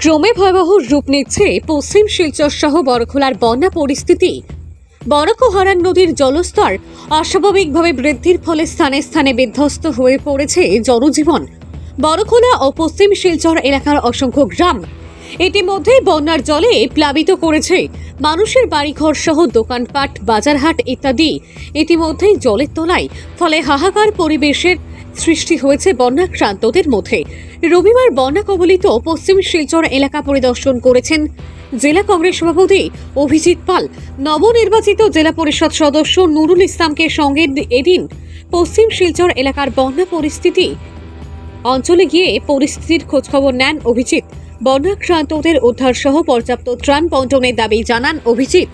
ক্রমে ভয়াবহ রূপ নিচ্ছে পশ্চিম শিলচর সহ বড়খোলার বন্যা পরিস্থিতি। বড়কোহারান নদীর জলস্তর অস্বাভাবিকভাবে বৃদ্ধির ফলে স্থানে স্থানে বিধ্বস্ত হয়ে পড়েছে জনজীবন। বড়খোলা ও পশ্চিম শিলচর এলাকার অসংখ্য গ্রাম ইতিমধ্যেই বন্যার জলে প্লাবিত করেছে। মানুষের বাড়িঘর সহ দোকানপাট, বাজারহাট ইত্যাদি ইতিমধ্যেই জলের তলায়, ফলে হাহাকার পরিবেশের সৃষ্টি হয়েছে বন্যাক্রান্তদের মধ্যে। রবিবার বন্যা কবলিত পশ্চিম শিলচর এলাকা পরিদর্শন করেছেন জেলা কংগ্রেস সভাপতি অভিজিৎ পাল। নবনির্বাচিত জেলা পরিষদ সদস্য নুরুল ইসলামকে সঙ্গে এদিন পশ্চিম শিলচর এলাকার বন্যা পরিস্থিতি অঞ্চলে গিয়ে পরিস্থিতির খোঁজখবর নেন অভিজিৎ। বন্যাক্রান্তদের উদ্ধার সহ পর্যাপ্ত ত্রাণ বন্টনের দাবি জানান অভিজিৎ।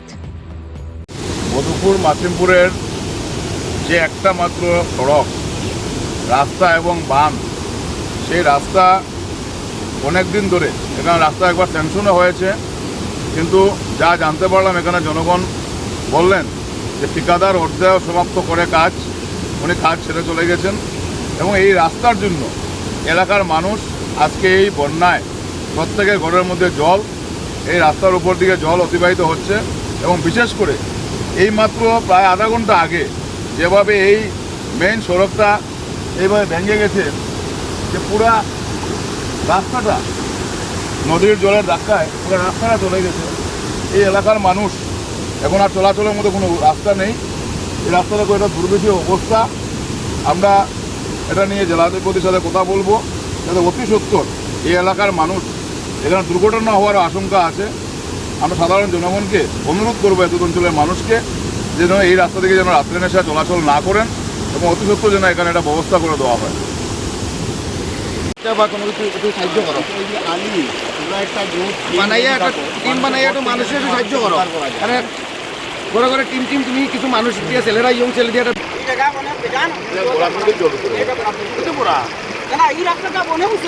মধুপুর মাসিমপুরের যে একটা মাত্র সড়ক রাস্তা এবং বাঁধ, সেই রাস্তা অনেক দিন ধরে এখানে রাস্তা একবার স্যাংশনও হয়েছে, কিন্তু যা জানতে পারলাম এখানে জনগণ বললেন যে ঠিকাদার অর্ধেক সমাপ্ত করে উনি কাজ ছেড়ে চলে গেছেন। এবং এই রাস্তার জন্য এলাকার মানুষ আজকে এই বন্যায় প্রত্যেকের ঘরের মধ্যে জল, এই রাস্তার উপর দিকে জল অতিবাহিত হচ্ছে। এবং বিশেষ করে এই মাত্র প্রায় আধা ঘন্টা আগে যেভাবে এই মেইন সড়কটা এইভাবে ভেঙে গেছে, যে পুরা রাস্তাটা নদীর জলের ধাক্কায় পুরো রাস্তাটা চলে গেছে। এই এলাকার মানুষ এখন আর চলাচলের মধ্যে কোনো রাস্তা নেই। এই রাস্তাটা একটা দুর্বিষহ অবস্থা। আমরা এটা নিয়ে জেলাধিপতির সাথে কথা বলবো, যাতে অতি সত্বর এই এলাকার মানুষ, এখানে দুর্ঘটনা হওয়ার আশঙ্কা আছে। আমরা সাধারণ জনগণকে অনুরোধ করবো এত অঞ্চলের মানুষকে যেন এই রাস্তা থেকে যেন রাত্রে নেশা চলাচল না করেন এবং অতি সত্বর যেন এখানে একটা ব্যবস্থা করে দেওয়া হয়। বা কোনো কিছু একটু সাহায্য করো, বানাইয়া একটা টিম বানাইয়া একটু মানুষের একটু সাহায্য করো। মানে ঘরে ঘরে টিম তুমি কিছু মানুষ দিয়ে ছেলেরা ইয়ং ছেলে দিয়ে এই রাস্তাটা মনে হচ্ছে